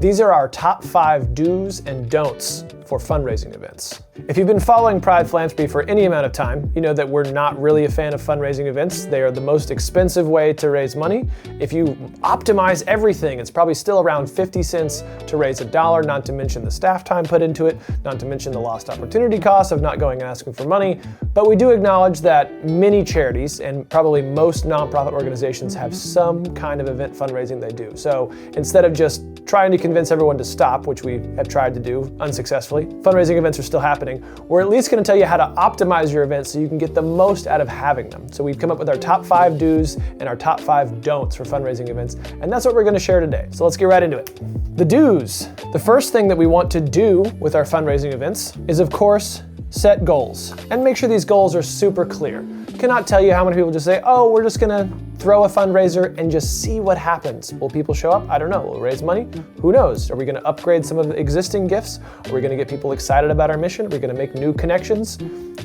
These are our top 5 do's and don'ts for fundraising events. If you've been following Pride Philanthropy for any amount of time, you know that we're not really a fan of fundraising events. They are the most expensive way to raise money. If you optimize everything, it's probably still around 50 cents to raise $1, not to mention the staff time put into it, not to mention the lost opportunity cost of not going and asking for money. But we do acknowledge that many charities and probably most nonprofit organizations have some kind of event fundraising they do. So instead of just trying to convince everyone to stop, which we have tried to do unsuccessfully, fundraising events are still happening. We're at least going to tell you how to optimize your events so you can get the most out of having them. So we've come up with our top 5 do's and our top 5 don'ts for fundraising events, and that's what we're going to share today. So let's get right into it. The do's. The first thing that we want to do with our fundraising events is, of course, set goals and make sure these goals are super clear. Cannot tell you how many people just say, oh, we're just gonna throw a fundraiser and just see what happens. Will people show up? I don't know. Will we raise money? Who knows? Are we gonna upgrade some of the existing gifts? Are we gonna get people excited about our mission? Are we gonna make new connections?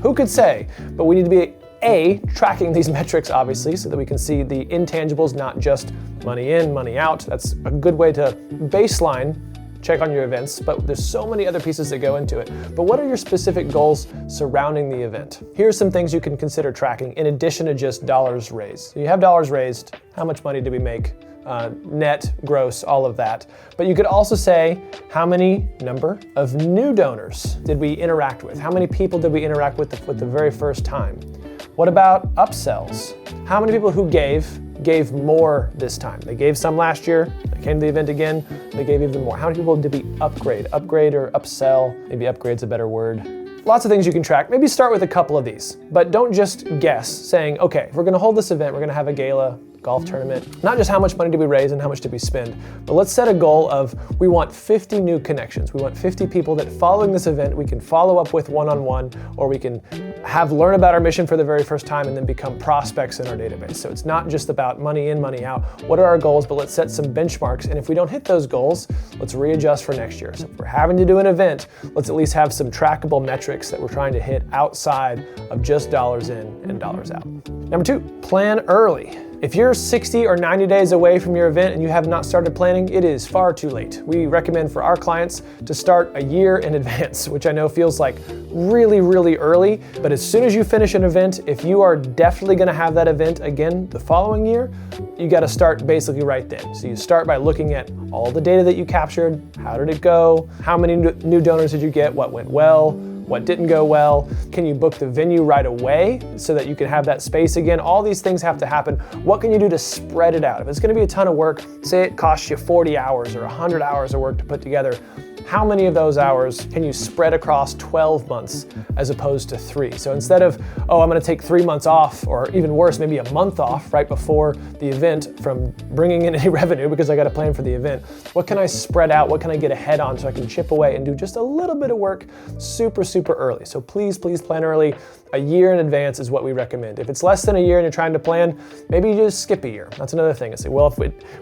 Who could say? But we need to be tracking these metrics, obviously, so that we can see the intangibles, not just money in, money out. That's a good way to baseline check on your events, but there's so many other pieces that go into it. But what are your specific goals surrounding the event? Here are some things you can consider tracking in addition to just dollars raised. So you have dollars raised, how much money did we make? Net, gross, all of that. But you could also say, how many number of new donors did we interact with? How many people did we interact with the very first time? What about upsells? How many people who gave more this time? They gave some last year, they came to the event again, they gave even more. How many people did we upgrade? Upgrade or upsell? Maybe upgrade's a better word. Lots of things you can track. Maybe start with a couple of these, but don't just guess saying, okay, if we're gonna hold this event, we're gonna have a gala, golf tournament. Not just how much money did we raise and how much did we spend, but let's set a goal of we want 50 new connections. We want 50 people that following this event, we can follow up with one-on-one, or we can learn about our mission for the very first time and then become prospects in our database. So it's not just about money in, money out. What are our goals? But let's set some benchmarks. And if we don't hit those goals, let's readjust for next year. So if we're having to do an event, let's at least have some trackable metrics that we're trying to hit outside of just dollars in and dollars out. Number 2, plan early. If you're 60 or 90 days away from your event and you have not started planning, it is far too late. We recommend for our clients to start a year in advance, which I know feels like really, really early, but as soon as you finish an event, if you are definitely gonna have that event again the following year, you gotta start basically right then. So you start by looking at all the data that you captured, how did it go, how many new donors did you get, what went well, what didn't go well? Can you book the venue right away so that you can have that space again? All these things have to happen. What can you do to spread it out? If it's gonna be a ton of work, say it costs you 40 hours or 100 hours of work to put together, how many of those hours can you spread across 12 months as opposed to 3? So instead of, oh, I'm gonna take 3 months off, or even worse, maybe a month off right before the event from bringing in any revenue because I gotta plan for the event, what can I spread out? What can I get ahead on so I can chip away and do just a little bit of work super early? So please plan early. A year in advance is what we recommend. If it's less than a year and you're trying to plan, maybe you just skip a year. That's another thing. I say, well, if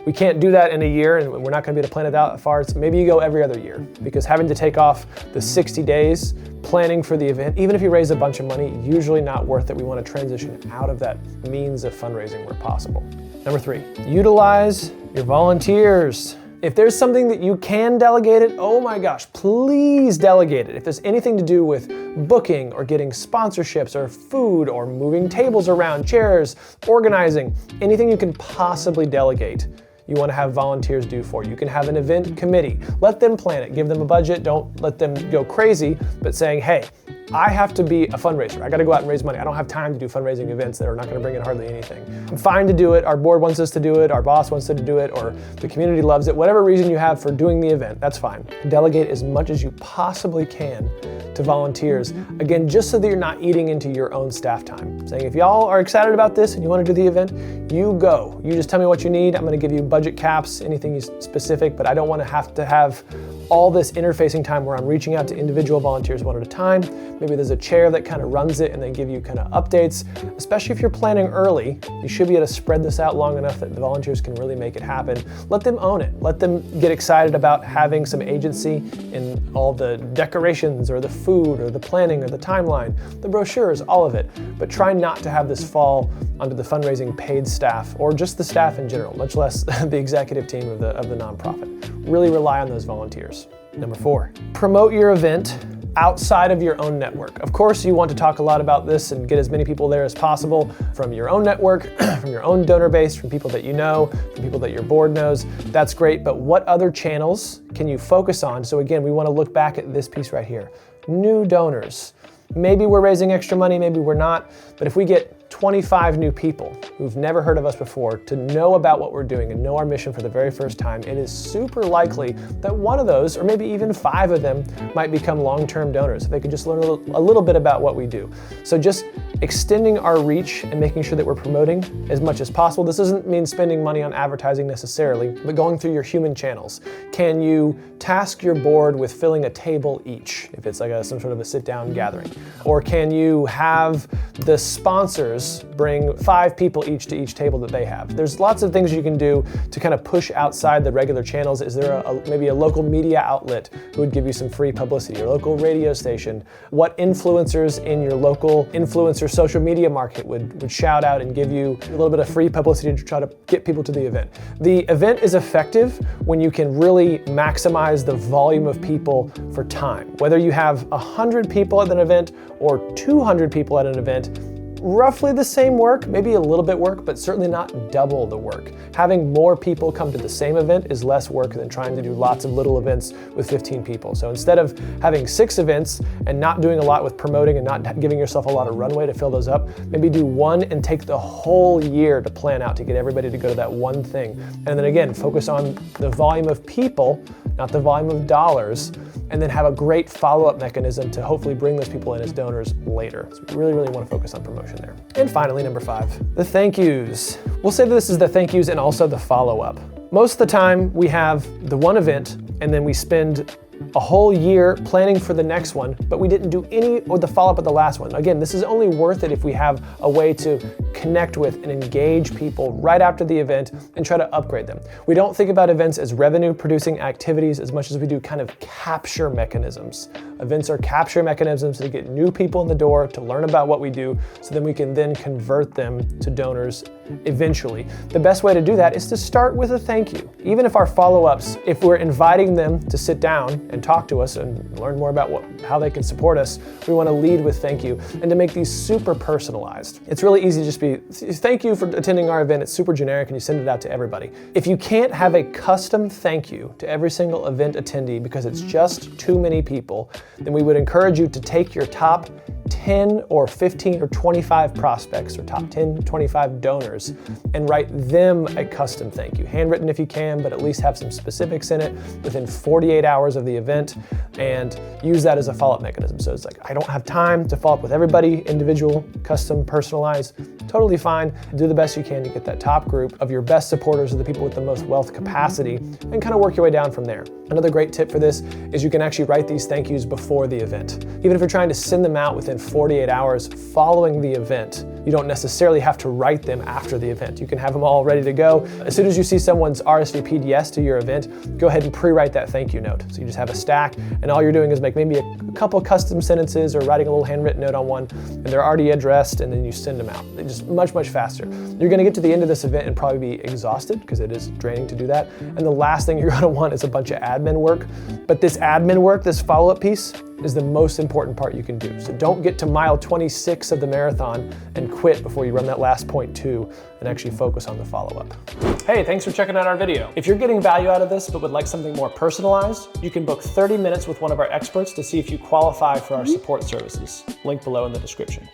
we can't do that in a year and we're not gonna be able to plan it out far, maybe you go every other year, because having to take off the 60 days planning for the event, even if you raise a bunch of money, usually not worth it. We wanna transition out of that means of fundraising where possible. Number 3, utilize your volunteers. If there's something that you can delegate it, oh my gosh, please delegate it. If there's anything to do with booking or getting sponsorships or food or moving tables around, chairs, organizing, anything you can possibly delegate, you want to have volunteers do for you. You can have an event committee. Let them plan it. Give them a budget. Don't let them go crazy, but saying, hey, I have to be a fundraiser. I got to go out and raise money. I don't have time to do fundraising events that are not going to bring in hardly anything. I'm fine to do it. Our board wants us to do it. Our boss wants us to do it, or the community loves it. Whatever reason you have for doing the event, that's fine. Delegate as much as you possibly can to volunteers. Again, just so that you're not eating into your own staff time. Saying, if y'all are excited about this and you want to do the event, you go. You just tell me what you need. I'm going to give you budget caps, anything specific, but I don't want to have all this interfacing time where I'm reaching out to individual volunteers one at a time. Maybe there's a chair that kind of runs it and they give you kind of updates. Especially if you're planning early, you should be able to spread this out long enough that the volunteers can really make it happen. Let them own it. Let them get excited about having some agency in all the decorations or the food or the planning or the timeline, the brochures, all of it. But try not to have this fall under the fundraising paid staff or just the staff in general, much less the executive team of the nonprofit. really rely on those volunteers. Number 4, promote your event outside of your own network. Of course, you want to talk a lot about this and get as many people there as possible from your own network, from your own donor base, from people that you know, from people that your board knows. That's great, but what other channels can you focus on? So again, we want to look back at this piece right here. New donors. Maybe we're raising extra money, maybe we're not, but if we get 25 new people who've never heard of us before to know about what we're doing and know our mission for the very first time, it is super likely that one of those, or maybe even 5 of them, might become long-term donors if they could just learn a little bit about what we do. So just extending our reach and making sure that we're promoting as much as possible. This doesn't mean spending money on advertising necessarily, but going through your human channels. Can you task your board with filling a table each, if it's like some sort of a sit-down gathering? Or can you have the sponsors bring 5 people each to each table that they have? There's lots of things you can do to kind of push outside the regular channels. Is there maybe a local media outlet who would give you some free publicity, or local radio station? What influencers in your local influencer social media market would shout out and give you a little bit of free publicity to try to get people to the event? The event is effective when you can really maximize the volume of people for time. Whether you have 100 people at an event or 200 people at an event, roughly the same work, maybe a little bit work, but certainly not double the work. Having more people come to the same event is less work than trying to do lots of little events with 15 people. So instead of having 6 events and not doing a lot with promoting and not giving yourself a lot of runway to fill those up, maybe do 1 and take the whole year to plan out to get everybody to go to that one thing. And then again, focus on the volume of people, not the volume of dollars, and then have a great follow-up mechanism to hopefully bring those people in as donors later. So we really, really want to focus on promotion there. And finally, number 5, the thank yous. We'll say that this is the thank yous and also the follow-up. Most of the time we have the one event and then we spend a whole year planning for the next one, but we didn't do any of the follow-up of the last one. Again, this is only worth it if we have a way to connect with and engage people right after the event and try to upgrade them. We don't think about events as revenue-producing activities as much as we do kind of capture mechanisms. Events are capture mechanisms to get new people in the door, to learn about what we do, so then we can then convert them to donors eventually. The best way to do that is to start with a thank you. Even if our follow-ups, if we're inviting them to sit down and talk to us and learn more about how they can support us, we want to lead with thank you and to make these super personalized. It's really easy to just be, thank you for attending our event. It's super generic and you send it out to everybody. If you can't have a custom thank you to every single event attendee because it's just too many people, then we would encourage you to take your top 10 or 15 or 25 prospects, or top 10, 25 donors, and write them a custom thank you. Handwritten if you can, but at least have some specifics in it within 48 hours of the event, and use that as a follow-up mechanism. So it's like, I don't have time to follow up with everybody, individual, custom, personalized, totally fine. Do the best you can to get that top group of your best supporters, or the people with the most wealth capacity, and kind of work your way down from there. Another great tip for this is you can actually write these thank yous before the event. Even if you're trying to send them out within 48 hours following the event, you don't necessarily have to write them after the event. You can have them all ready to go. As soon as you see someone's RSVP'd yes to your event, go ahead and pre-write that thank you note. So you just have a stack, and all you're doing is make maybe a couple custom sentences or writing a little handwritten note on one, and they're already addressed, and then you send them out. It's just much, much faster. You're gonna get to the end of this event and probably be exhausted because it is draining to do that. And the last thing you're gonna want is a bunch of admin work. But this admin work, this follow-up piece, is the most important part you can do. So don't get to mile 26 of the marathon and quit before you run that last 0.2, and actually focus on the follow-up. Hey, thanks for checking out our video. If you're getting value out of this but would like something more personalized, you can book 30 minutes with one of our experts to see if you qualify for our support services. Link below in the description.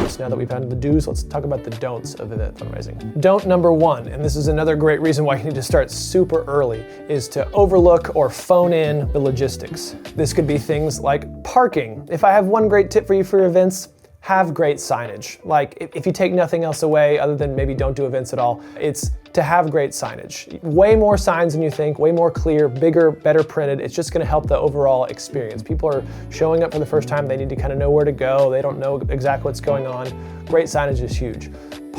So now that we've had the do's, let's talk about the don'ts of event fundraising. Don't number 1, and this is another great reason why you need to start super early, is to overlook or phone in the logistics. This could be things like parking. If I have one great tip for you for your events, have great signage. Like if you take nothing else away other than maybe don't do events at all, it's to have great signage. Way more signs than you think, way more clear, bigger, better printed. It's just gonna help the overall experience. People are showing up for the first time, they need to kind of know where to go, they don't know exactly what's going on. Great signage is huge.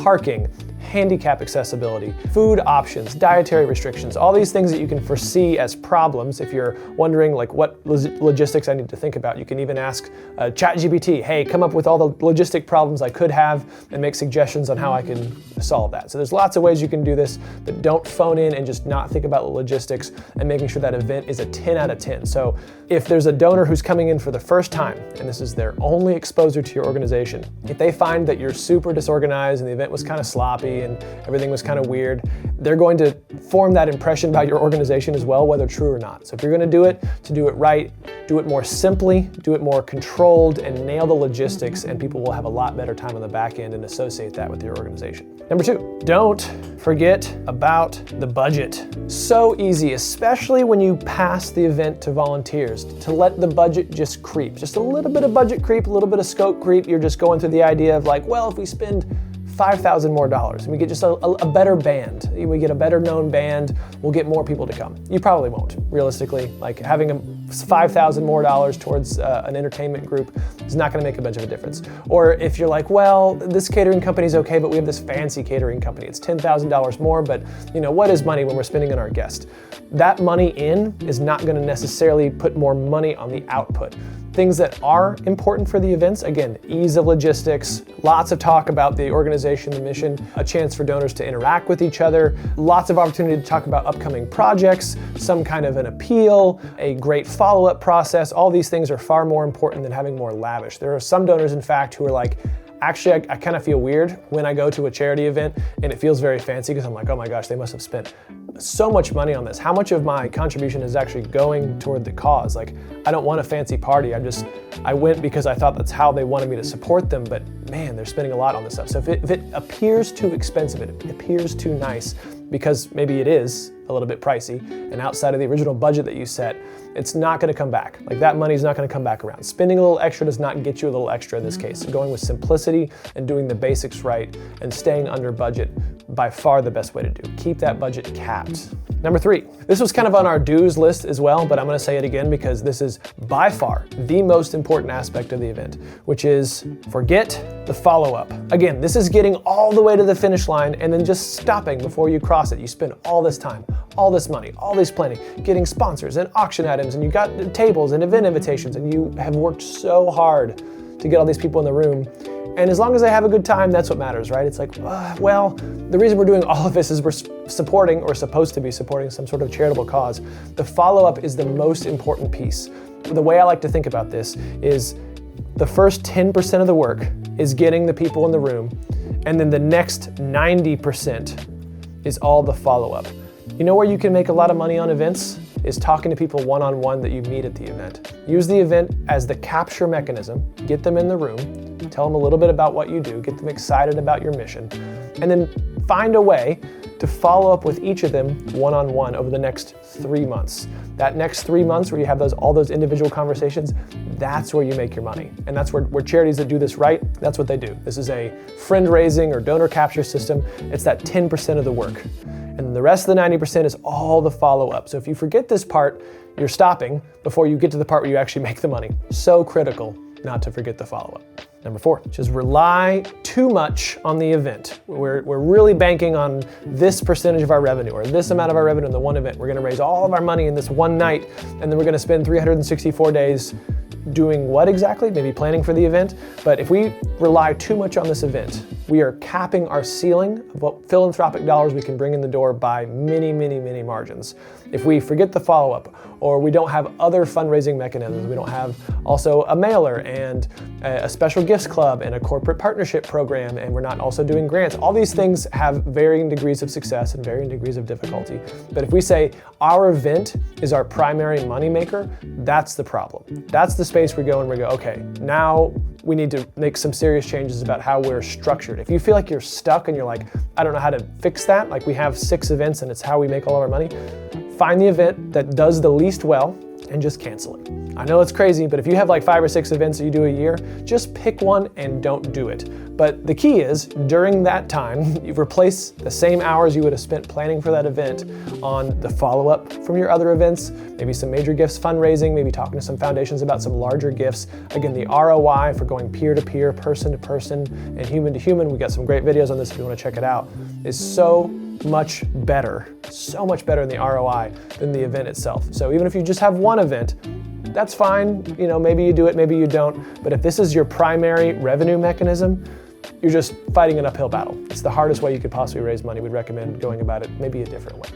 parking, handicap accessibility, food options, dietary restrictions, all these things that you can foresee as problems. If you're wondering like what logistics I need to think about, you can even ask ChatGPT, hey, come up with all the logistic problems I could have and make suggestions on how I can solve that. So there's lots of ways you can do this, but don't phone in and just not think about the logistics and making sure that event is a 10 out of 10. So if there's a donor who's coming in for the first time, and this is their only exposure to your organization, if they find that you're super disorganized and the event was kind of sloppy and everything was kind of weird, they're going to form that impression about your organization as well, whether true or not. So if you're going to do it right, do it more simply, do it more controlled, and nail the logistics, and people will have a lot better time on the back end and associate that with your organization. Number 2, don't forget about the budget. So easy, especially when you pass the event to volunteers, to let the budget just creep. Just a little bit of budget creep, a little bit of scope creep. You're just going through the idea of like, well, if we spend $5,000 more and we get just a better band, we get a better known band, we'll get more people to come. You probably won't, realistically. Like having $5,000 more towards an entertainment group is not gonna make a bunch of a difference. Or if you're like, well, this catering company's okay, but we have this fancy catering company, it's $10,000 more, but what is money when we're spending on our guest? That money in is not gonna necessarily put more money on the output. Things that are important for the events, again, ease of logistics, lots of talk about the organization, the mission, a chance for donors to interact with each other, lots of opportunity to talk about upcoming projects, some kind of an appeal, a great follow-up process. All these things are far more important than having more lavish. There are some donors, in fact, who are like, actually, I kind of feel weird when I go to a charity event and it feels very fancy because I'm like, oh my gosh, they must have spent so much money on this. How much of my contribution is actually going toward the cause? Like, I don't want a fancy party. I went because I thought that's how they wanted me to support them, but man, they're spending a lot on this stuff. So if it appears too expensive, it appears too nice, because maybe it is a little bit pricey and outside of the original budget that you set, it's not gonna come back. Like that money's not gonna come back around. Spending a little extra does not get you a little extra in this case. So going with simplicity and doing the basics right and staying under budget, by far the best way to do. Keep that budget capped. Number 3, this was kind of on our do's list as well, but I'm gonna say it again because this is by far the most important aspect of the event, which is forget the follow-up. Again, this is getting all the way to the finish line and then just stopping before you cross it. You spend all this time, all this money, all this planning, getting sponsors and auction items, and you got tables and event invitations, and you have worked so hard to get all these people in the room. And as long as they have a good time, that's what matters, right? It's like, well, the reason we're doing all of this is we're supporting, or supposed to be supporting, some sort of charitable cause. The follow-up is the most important piece. The way I like to think about this is the first 10% of the work is getting the people in the room, and then the next 90% is all the follow-up. You know where you can make a lot of money on events? Is talking to people one-on-one that you meet at the event. Use the event as the capture mechanism. Get them in the room, tell them a little bit about what you do, get them excited about your mission, and then find a way to follow up with each of them one-on-one over the next 3 months. That next 3 months where you have all those individual conversations, that's where you make your money. And that's where charities that do this right, that's what they do. This is a friend raising or donor capture system. It's that 10% of the work. And the rest of the 90% is all the follow-up. So if you forget this part, you're stopping before you get to the part where you actually make the money. So critical not to forget the follow-up. Number 4, just rely too much on the event. We're really banking on this percentage of our revenue or this amount of our revenue in the one event. We're gonna raise all of our money in this one night, and then we're gonna spend 364 days doing what exactly? Maybe planning for the event. But if we rely too much on this event, we are capping our ceiling of what philanthropic dollars we can bring in the door by many, many, many margins. If we forget the follow-up, or we don't have other fundraising mechanisms, we don't have also a mailer and a special gifts club and a corporate partnership program, and we're not also doing grants. All these things have varying degrees of success and varying degrees of difficulty. But if we say our event is our primary moneymaker, that's the problem. That's the space we go and we go, okay, now we need to make some serious changes about how we're structured. If you feel like you're stuck and you're like, I don't know how to fix that, like we have 6 events and it's how we make all of our money, find the event that does the least well and just cancel it. I know it's crazy, but if you have like 5 or 6 events that you do a year, just pick one and don't do it. But the key is, during that time, you replace the same hours you would have spent planning for that event on the follow-up from your other events, maybe some major gifts fundraising, maybe talking to some foundations about some larger gifts. Again, the ROI for going peer-to-peer, person-to-person, and human-to-human, we got some great videos on this if you want to check it out, is so much better in the ROI than the event itself. So even if you just have one event, that's fine. You know, maybe you do it, maybe you don't. But if this is your primary revenue mechanism, you're just fighting an uphill battle. It's the hardest way you could possibly raise money. We'd recommend going about it maybe a different way.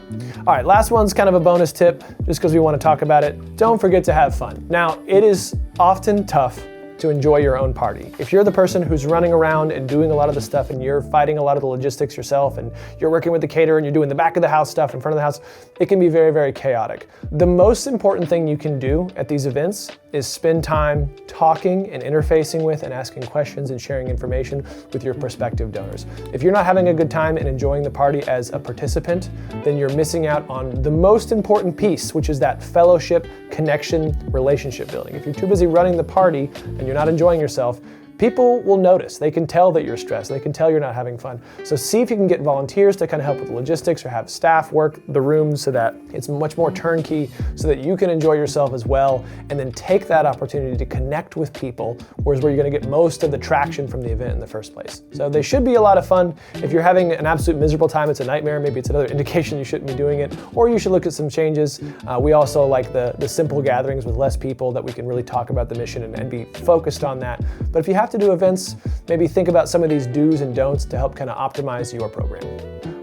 All right, last one's kind of a bonus tip, just because we want to talk about it. Don't forget to have fun. Now, it is often tough to enjoy your own party. If you're the person who's running around and doing a lot of the stuff and you're fighting a lot of the logistics yourself and you're working with the caterer and you're doing the back of the house stuff in front of the house, it can be very, very chaotic. The most important thing you can do at these events is spend time talking and interfacing with and asking questions and sharing information with your prospective donors. If you're not having a good time and enjoying the party as a participant, then you're missing out on the most important piece, which is that fellowship, connection, relationship building. If you're too busy running the party and you're not enjoying yourself, people will notice. They can tell that you're stressed. They can tell you're not having fun. So see if you can get volunteers to kind of help with the logistics or have staff work the rooms so that it's much more turnkey so that you can enjoy yourself as well, and then take that opportunity to connect with people, whereas where you're going to get most of the traction from the event in the first place. So they should be a lot of fun. If you're having an absolute miserable time, it's a nightmare, maybe it's another indication you shouldn't be doing it, or you should look at some changes. We also like the simple gatherings with less people that we can really talk about the mission and be focused on that. But if you have to do events, maybe think about some of these do's and don'ts to help kind of optimize your program.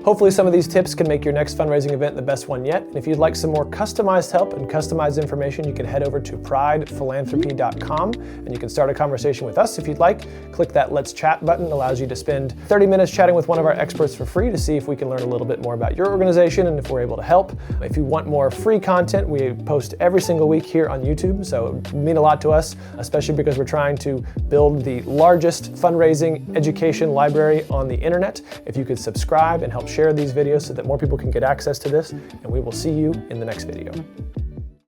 Hopefully some of these tips can make your next fundraising event the best one yet. And if you'd like some more customized help and customized information, you can head over to pridephilanthropy.com and you can start a conversation with us if you'd like. Click that Let's Chat button. It allows you to spend 30 minutes chatting with one of our experts for free to see if we can learn a little bit more about your organization and if we're able to help. If you want more free content, we post every single week here on YouTube, so it would mean a lot to us, especially because we're trying to build the largest fundraising education library on the internet. If you could subscribe and help share these videos so that more people can get access to this, and we will see you in the next video.